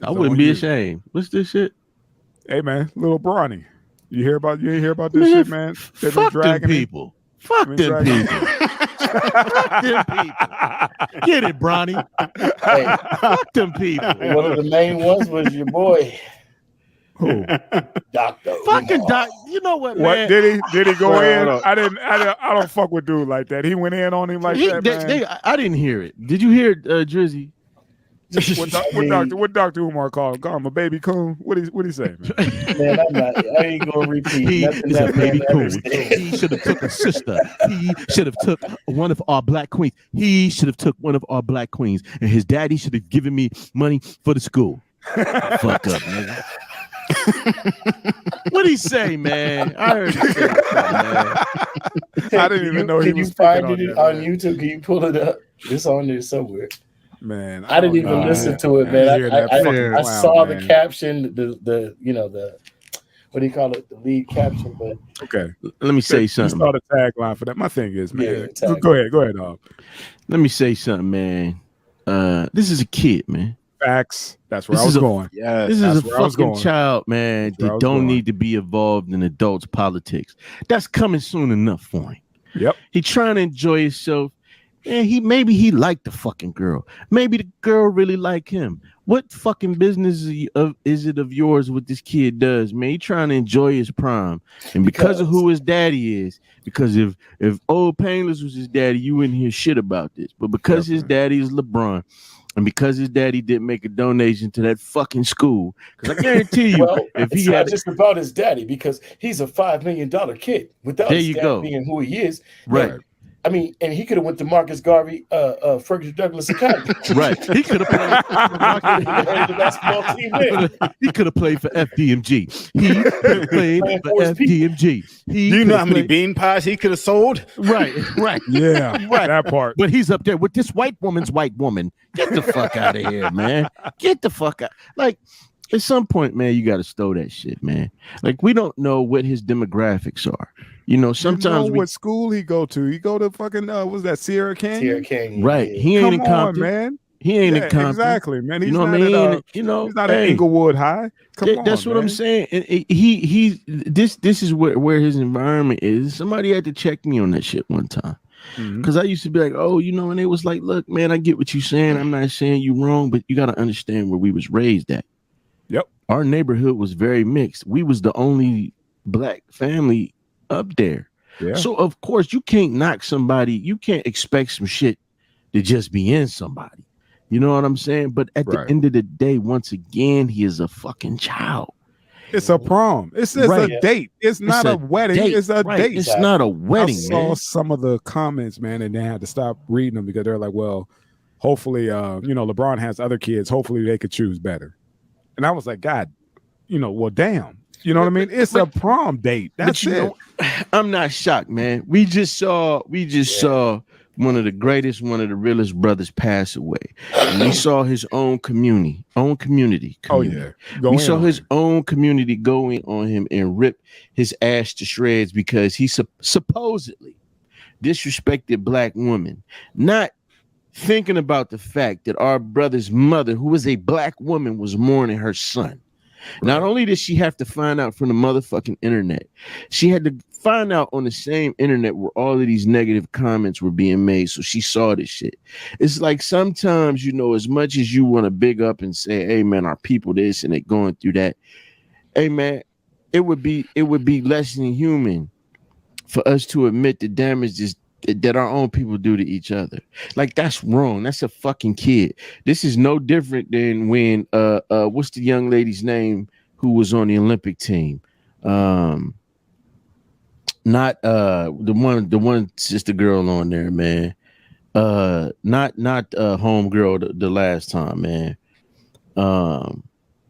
I wouldn't be ashamed. What's this shit? Hey man, little Bronny. You ain't hear about this Man, shit, man? They've been fuck them dragging people. Fuck them people. Fuck them people. Get it, Bronny. Hey, Fuck them people. one of the main ones was your boy. Who? Doctor. Fucking Doc. You know what, man? What did he go in? I don't fuck with dude like that. He went in on him like that, man. I didn't hear it. Did you hear it, Drizzy? What Dr. Umar called him? Call him a baby coon. What he say, man? Man, I ain't gonna repeat. He nothing is that a baby man coon. ever said. He should have took a sister. He should have took one of our black queens. He should have took one of our black queens, and his daddy should have given me money for the school. Fuck up, nigga. What'd he say, man? I heard him say that, man. I didn't even know he was. Can you find it on YouTube? Can you pull it up? It's on there somewhere. Man, I didn't even listen to it, man. I saw the caption, the what do you call it? The lead caption, but okay. Let me say something. You saw the tagline for that. My thing is, man. Go ahead, dog. Let me say something, man. This is a kid, man. Facts. That's where I was going. Yeah, this is a fucking child, man. That don't need to be involved in adults' politics. That's coming soon enough for him. Yep. He trying to enjoy himself. And maybe he liked the fucking girl. Maybe the girl really like him. What fucking business is it of yours what this kid does, man? He trying to enjoy his prom. And because of who his daddy is, because if old Painless was his daddy, you wouldn't hear shit about this. But because his daddy is LeBron, and because his daddy didn't make a donation to that fucking school, because I guarantee you, if he it's not just about his daddy, because he's a $5 million kid without his dad being who he is. Right. I mean, and he could have went to Marcus Garvey, Ferguson Douglas Academy. Right. He could have played the basketball team there. He could have played for FDMG. He could have played for FDMG. Do you know how many bean pies he could have sold? Right. Yeah, right. That part. But he's up there with this white woman's white woman. Get the fuck out of here, man. Get the fuck out. Like, at some point, man, you got to stow that shit, man. Like, we don't know what his demographics are. You know, sometimes what school he go to? He go to fucking what's that, Sierra Canyon? Sierra Canyon. Right. He ain't in Compton, man. He ain't in Compton. Exactly, man. He's you know not what I mean? he's not at Inglewood High. Come on, that's what I'm saying. And this is where his environment is. Somebody had to check me on that shit one time. Because I used to be like, oh, you know, and they was like, look, man, I get what you're saying. I'm not saying you wrong, but you got to understand where we was raised at. Yep. Our neighborhood was very mixed. We was the only black family up there. Yeah. So of course you can't knock somebody. You can't expect some shit to just be in somebody. You know what I'm saying? But at the end of the day, once again, he is a fucking child. It's a prom. It's a date. It's not a wedding. It's a date. It's not a wedding. I saw some of the comments, man, and they had to stop reading them because they're like, well, hopefully, LeBron has other kids. Hopefully they could choose better. And I was like, God, well, damn. You know what I mean? It's a prom date. That's it. I'm not shocked, man. We just saw one of the greatest, one of the realest brothers pass away. And we saw his own community. Oh yeah. We saw his own community going on him and rip his ass to shreds because he supposedly disrespected black women, not thinking about the fact that our brother's mother, who was a black woman, was mourning her son. Not only did she have to find out from the motherfucking internet, she had to find out on the same internet where all of these negative comments were being made. So she saw this shit. It's like sometimes, as much as you want to big up and say, hey man, our people this and they going through that. Hey man, it would be less than human for us to admit the damages that our own people do to each other. Like, that's wrong. That's a fucking kid. This is no different than when what's the young lady's name who was on the Olympic team? Not the one sister girl on there, man. Not homegirl the last time, man.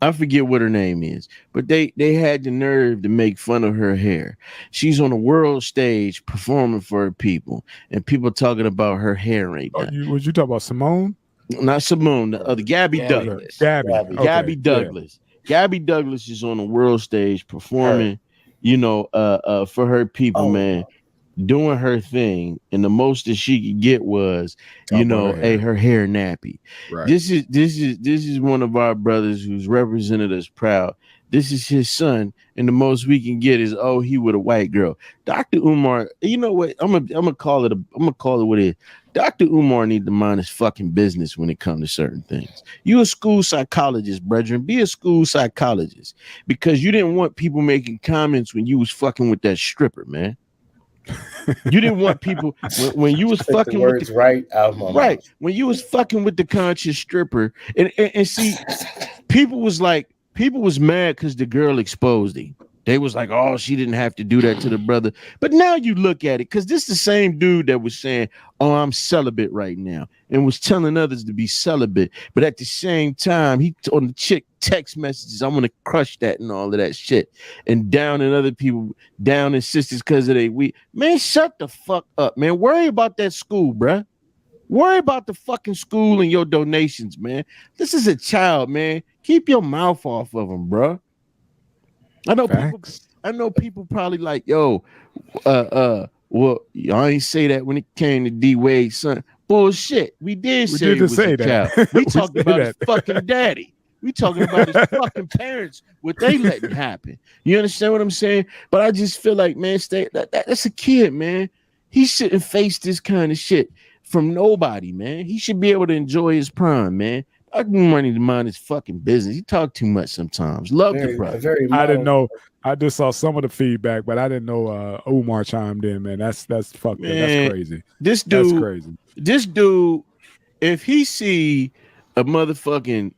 I forget what her name is, but they had the nerve to make fun of her hair. She's on a world stage performing for her people, and people talking about her hair right now. Was you talking about Simone? Not Simone, the other Gabby Douglas. Gabby Douglas. Yeah. Gabby Douglas is on a world stage performing, for her people, man. doing her thing, and the most that she could get was, her hair nappy. Right. This is one of our brothers who's represented us proud. This is his son, and the most we can get is, he with a white girl. Dr. Umar, you know what? I'm gonna call it what it is. Dr. Umar need to mind his fucking business when it comes to certain things. You a school psychologist, brethren. Be a school psychologist, because you didn't want people making comments when you was fucking with that stripper, man. You didn't want people when you was fucking the words with right out of my mouth. When you was fucking with the conscious stripper, and see, people was mad because the girl exposed him. They was like, oh, she didn't have to do that to the brother. But now you look at it, because this is the same dude that was saying, oh, I'm celibate right now, and was telling others to be celibate. But at the same time, he on the chick text messages, I'm gonna crush that and all of that shit, and down in other people, down in sisters because of they weak. Man, shut the fuck up, man. Worry about that school, bruh. Worry about the fucking school and your donations, man. This is a child, man. Keep your mouth off of him, bruh. I know people probably like, well, I ain't say that when it came to D Wade's son. Bullshit. We did say that. We talked about his fucking daddy. We talking about his fucking parents, what they letting happen. You understand what I'm saying? But I just feel like, man, that's a kid, man. He shouldn't face this kind of shit from nobody, man. He should be able to enjoy his prime, man. I don't want to mind his fucking business. He talk too much sometimes. Love the brother. I didn't know. I just saw some of the feedback, but I didn't know Umar chimed in, man. That's fucked. That's crazy. That's crazy. This dude, if he see a motherfucking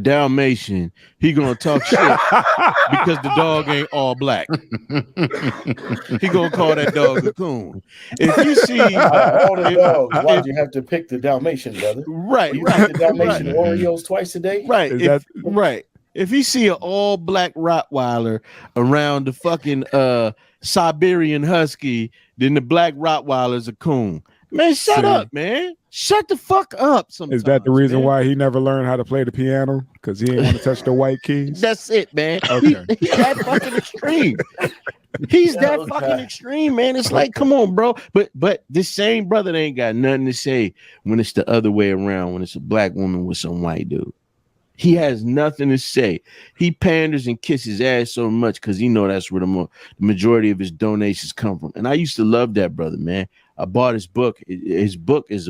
Dalmatian, he gonna talk shit because the dog ain't all black. He gonna call that dog a coon. If you see all the dogs, why'd you have to pick the Dalmatian, brother? Right, you eat the Dalmatian Oreos twice a day? Right. If you see an all black Rottweiler around the fucking Siberian Husky, then the black Rottweiler's a coon. Man, shut up, man. Shut the fuck up. Is that the reason why he never learned how to play the piano? Because he didn't want to touch the white keys? That's it, man. Okay. He's that fucking extreme. He's that fucking extreme, man. It's like, come on, bro. But this same brother ain't got nothing to say when it's the other way around, when it's a black woman with some white dude. He has nothing to say. He panders and kisses ass so much because he know that's where the majority of his donations come from. And I used to love that brother, man. I bought his book. His book is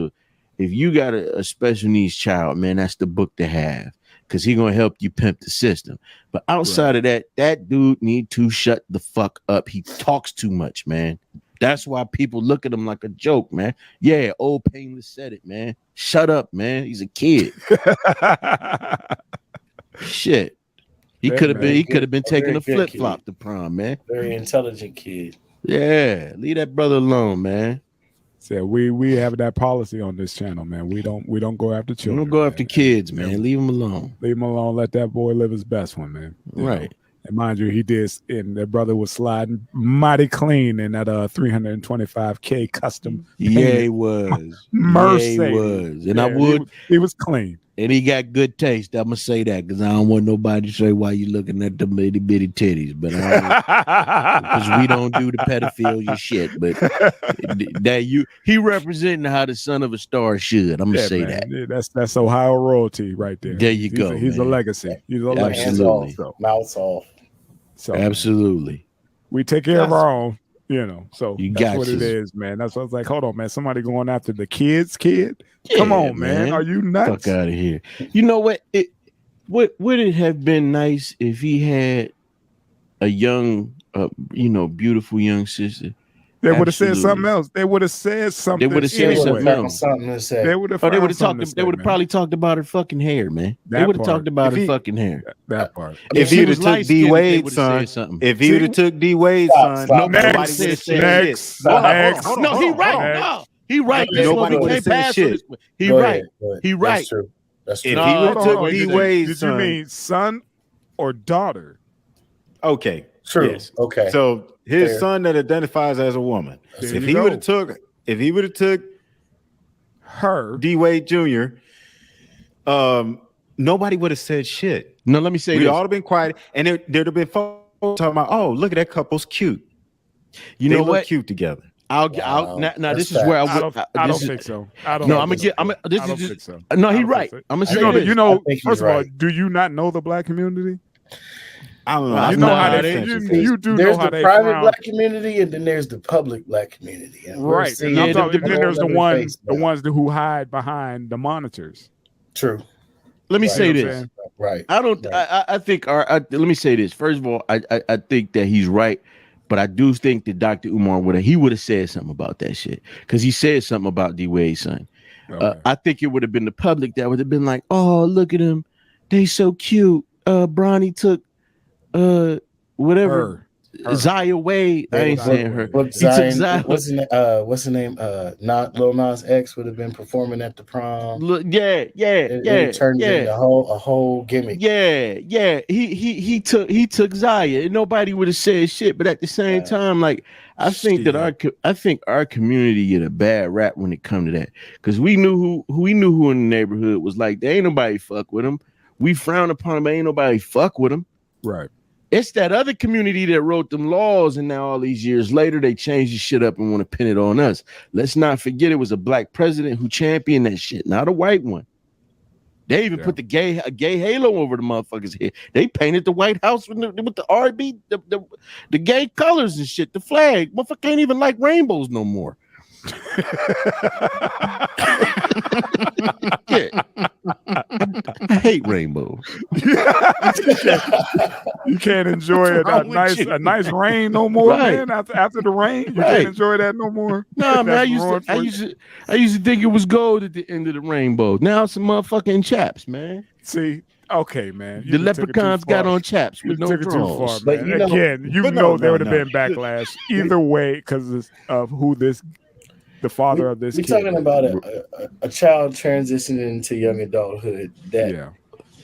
if you got a special needs child, man, that's the book to have, because he gonna help you pimp the system. But outside of that dude need to shut the fuck up. He talks too much, man. That's why people look at him like a joke, man. Yeah, old Painless said it, man. Shut up, man. He's a kid. Shit. He could have been taking a flip-flop to prom, man. Very intelligent kid. Yeah, leave that brother alone, man. So we have that policy on this channel, man. We don't go after children. We don't go after kids, man. Leave him alone. Leave him alone. Let that boy live his best one, man. Right. And mind you, he did, and that brother was sliding mighty clean in that $325K custom. Yeah, he was. Mercy. Yeah, he was. And he was clean. And he got good taste. I'm gonna say that because I don't want nobody to say why you looking at the bitty bitty titties, but because we don't do the pedophilia shit. But he representing how the son of a star should. I'm gonna say man. that. That's Ohio royalty right there. There you go. He's a legacy. He's a legacy. Absolutely. Mouth off. So absolutely. We take care of our own. So that's what it is, man. That's what I was like. Hold on, man. Somebody going after the kid's kid? Yeah, come on, man. Are you nuts? Fuck out of here. You know what? Would it have been nice if he had a young, beautiful young sister? They would have said something else. They would have said something. They would have said something else. They would have. They would have talked. They would have probably talked about her fucking hair, man. They would have talked about her fucking hair. That part. If he would have took D Wade's son, nobody would have said shit. Next. No, he right. No, he right. Nobody would have said shit. He right. He right. That's true. If he would have took D Wade's son, did you mean son or daughter? Okay. True. Yes. Okay. So his son that identifies as a woman. If he would have took her D Wade Jr., nobody would have said shit. No, let me say we'd this. all have been quiet, and there'd have been folks talking about, oh, look at that couple's cute. You know what? Cute together. Now this is where I don't think so. I don't. No, I'm gonna get. This is just. So. No, he's right. I'm gonna say you know. First of all, do you not know the black community? I don't know. You know how they. You do know how they. There's the private black community, and then there's the public black community. Right. And then there's the ones who hide behind the monitors. True. Let me say this. Right. I don't. Right. I think. Let me say this. First of all, I think that he's right. But I do think that Dr. Umar would have said something about that shit, because he said something about D-Wade's son. Okay. I think it would have been the public that would have been like, "Oh, look at him, they so cute." Bronny took whatever Zaya Wade. I ain't saying her. What's the name? Not Lil Nas X would have been performing at the prom. It turned into a whole gimmick. Yeah. He took Zaya, and nobody would have said shit. But at the same time, like I think our community get a bad rap when it comes to that, because we knew who in the neighborhood was like. There ain't nobody fuck with him. We frown upon him, but ain't nobody fuck with him. Right. It's that other community that wrote them laws, and now all these years later, they change the shit up and want to pin it on us. Let's not forget it was a black president who championed that shit, not a white one. They even put a gay halo over the motherfuckers' head. They painted the White House with the RB, the gay colors and shit, the flag. Motherfucker ain't even like rainbows no more. I hate rainbows. You can't enjoy a nice rain no more, man. After the rain, you can't enjoy that no more. No, man. I used to think it was gold at the end of the rainbow. Now it's some motherfucking chaps, man. See, okay, man. The leprechauns got on chaps with no drawers. But there would have been backlash either way because of who the father of this kid. We're talking about a child transitioning into young adulthood that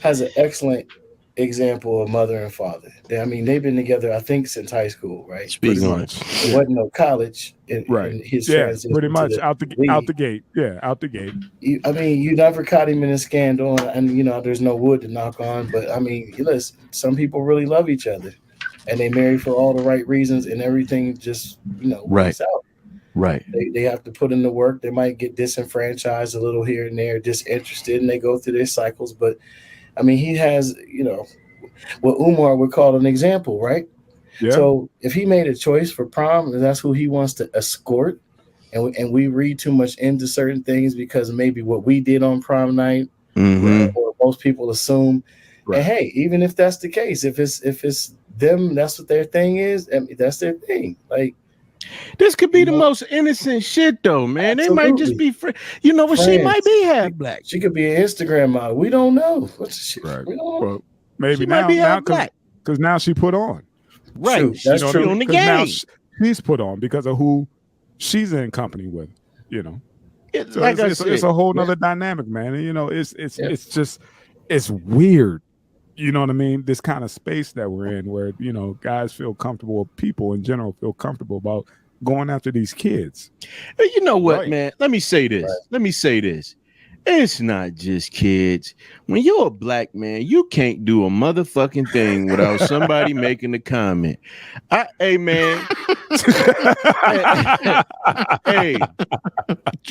has an excellent example of mother and father. I mean, they've been together, I think, since high school, right? Speaking on it. It wasn't no college. His pretty much out the gate. Yeah, out the gate. I mean, you never caught him in a scandal, and there's no wood to knock on. But I mean, listen, some people really love each other, and they marry for all the right reasons, and everything just works out. Right. They have to put in the work. They might get disenfranchised a little here and there, disinterested, and they go through their cycles. But I mean, he has, what Umar would call an example, right? Yeah. So if he made a choice for Prom, and that's who he wants to escort, and we read too much into certain things because maybe what we did on Prom night, or most people assume. Right. And hey, even if that's the case, if it's them, that's what their thing is. I mean, that's their thing. Like. This could be the most innocent shit, though, man. Absolutely. They might just be she might be half black. She could be an Instagram model. We don't know. Right. We don't know. Well, maybe now because now she put on. Right. True. That's true. On the game. Now she's put on because of who she's in company with. It's a whole nother dynamic, man. And, it's weird. You know what I mean? This kind of space that we're in where, guys feel comfortable, people in general feel comfortable about going after these kids. You know what, man? Let me say this. It's not just kids. When you're a black man, you can't do a motherfucking thing without somebody making a comment. Hey, man. hey,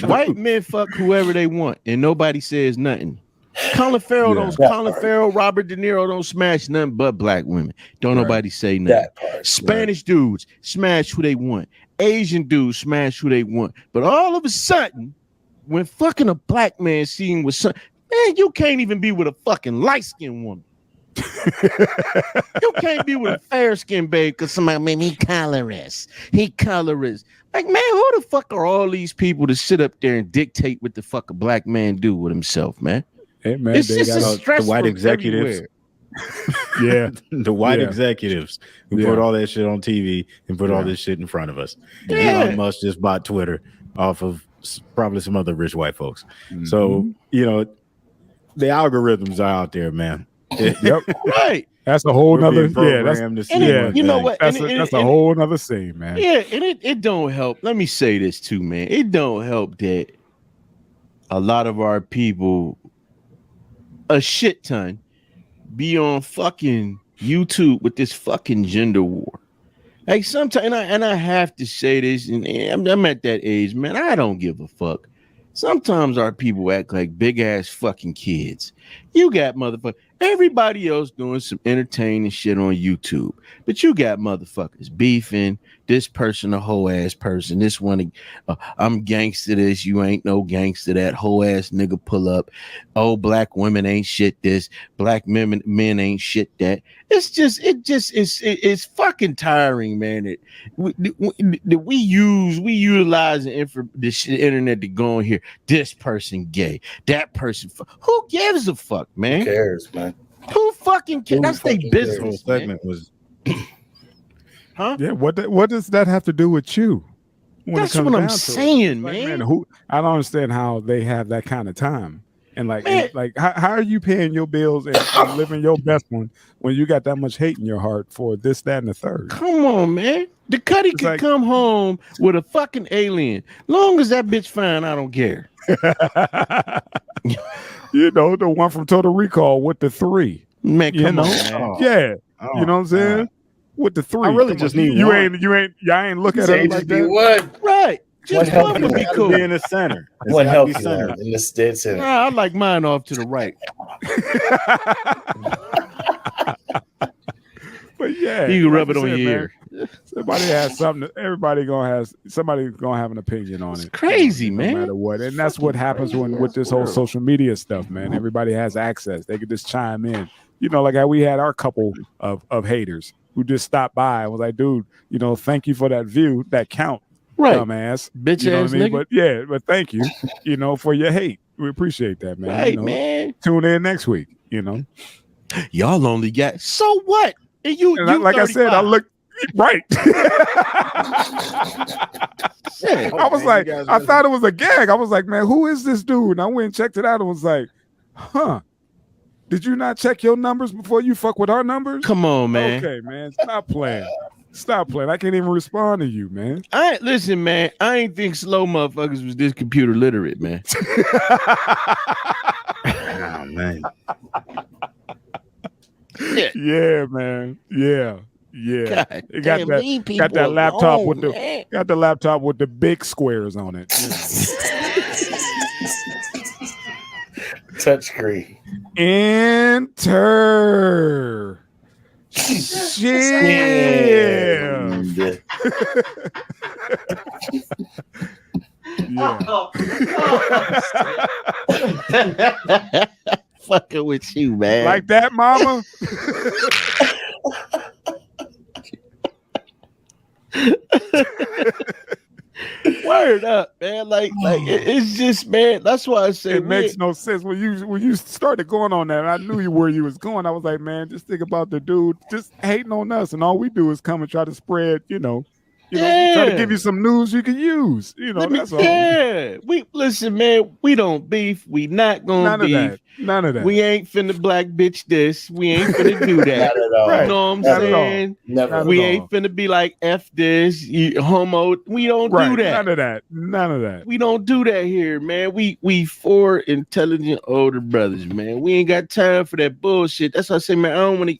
white men fuck whoever they want and nobody says nothing. Colin Farrell, Robert De Niro don't smash nothing but black women. Don't nobody say nothing. Spanish dudes smash who they want. Asian dudes smash who they want. But all of a sudden, when fucking a black man seen with some, man, you can't even be with a fucking light-skinned woman. You can't be with a fair-skinned babe because somebody made me colorist. He colorist. Like, man, who the fuck are all these people to sit up there and dictate what the fuck a black man do with himself, man? Hey, man, it's just the white executives. The white executives who put all that shit on TV and put all this shit in front of us. Elon Musk just bought Twitter off of probably some other rich white folks. Mm-hmm. So, the algorithms are out there, man. Right. That's a whole nother. You know what? That's a whole nother scene, man. Yeah, and it don't help. Let me say this too, man. It don't help that a lot of our people, a shit ton, be on fucking YouTube with this fucking gender war. Like sometimes, and I have to say this, and I'm at that age, man. I don't give a fuck. Sometimes our people act like big ass fucking kids. You got motherfucker. Everybody else doing some entertaining shit on YouTube, but you got motherfuckers beefing. This person a whole ass person. This one, I'm gangster. This you ain't no gangster. That whole ass nigga pull up. Oh, black women ain't shit. This black men ain't shit. That it's fucking tiring, man. We utilize the internet to go on here. This person gay. That person. Who gives a fuck, man? Who cares, man? Who fucking cares? That's their business. The whole segment was. Huh? Yeah. What does that have to do with you? That's what I'm saying, man. I don't understand how they have that kind of time. And how are you paying your bills and living your best one when you got that much hate in your heart for this, that, and the third? Come on, man. The Cuddy could come home with a fucking alien. Long as that bitch fine, I don't care. You know, the one from Total Recall with the 3. Man, come on. Man. Yeah. You know what I'm saying? With the 3. I really just need you one. Y'all ain't look at it like that. One. Right. Just one would be cool. Be in the center. One healthy center. In the dead center. Nah, I like mine off to the right. But yeah, you can rub it on your ear. Somebody has something. Somebody's gonna have an opinion on it. It's crazy, man. No matter what, and that's what happens with this whole social media stuff, man. Everybody has access. They can just chime in. You know, like how we had our couple of haters who just stopped by and was like, "Dude, you know, thank you for that view, that count, right, dumbass, bitch ass nigga." But thank you, you know, for your hate. We appreciate that, man. Right, you know, man. Tune in next week. You know, y'all only got so what? And you like 35. I said, I look right. I was like, I thought it was a gag. I was like, man, who is this dude? And I went and checked it out and was like, huh. Did you not check your numbers before you fuck with our numbers? Come on, man. Okay, man. Stop playing. Stop playing. I can't even respond to you, man. Listen, man. I ain't think slow motherfuckers was this computer literate, man. Oh, man. Yeah, man. Yeah. God, it got that laptop got the laptop with the big squares on it. Touchscreen. Enter. Shit. Fucking with you, man. Like that, mama. Word up, man. Like it's just, man. That's why I say it makes no sense when you started going on that. I knew where you was going. I was like, man, just think about the dude just hating on us, and all we do is come and try to spread, try to give you some news you can use. That's all. Yeah, we listen, man. We don't beef. We not gonna beef. None of that. We ain't finna black bitch this. We ain't finna do that. Not at all. Right. You know what I'm saying? Never. We ain't finna be like F this, homo. We don't do that. None of that. We don't do that here, man. We four intelligent older brothers, man. We ain't got time for that bullshit. That's why I say, man,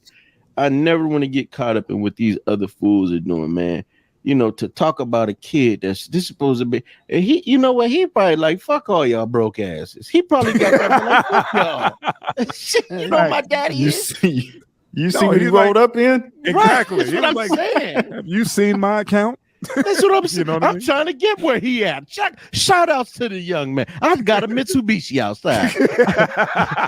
I never want to get caught up in what these other fools are doing, man. To talk about a kid that's this supposed to be, and he, you know what? He probably like, fuck all y'all broke asses. He probably got that like, fuck y'all. Shit, my daddy is. You see what he rolled up in? Exactly. Right. That's what I'm saying. Have you seen my account? That's what I'm saying. I'm trying to get where he at. Shout outs to the young man. I've got a Mitsubishi outside.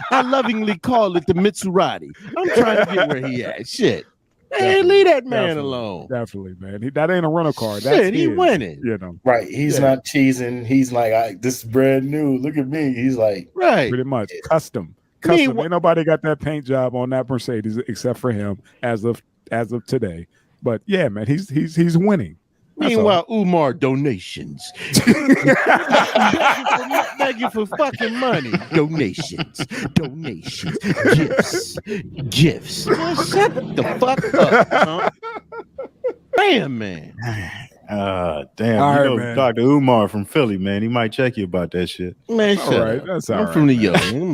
I lovingly call it the Mitsurati. I'm trying to get where he at. Shit. Hey, leave that man alone. Definitely, man. That ain't a rental car. Shit, he winning. Right. He's not cheesing. He's like, this is brand new. Look at me. He's like, right. Pretty much custom. Ain't nobody got that paint job on that Mercedes except for him as of today. But yeah, man, he's winning. Meanwhile, Umar donations. Begging for fucking money. Donations. Gifts. Man, shut the fuck up, huh? Damn, man. Damn. Man. Dr. Umar from Philly, man. He might check you about that shit. Man, shut up. That's all right. I'm from the young.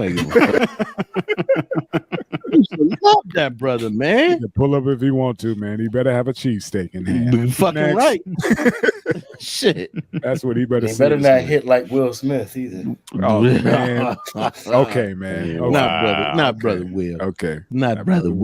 used to love that brother, He man. can pull up if he want to, man. He better have a cheesesteak in hand. Fucking Next. right. Shit. That's what he better He say. better not hit like Will Smith either. Oh man. Okay, man. Okay. Not brother Will. Okay. Not brother Will.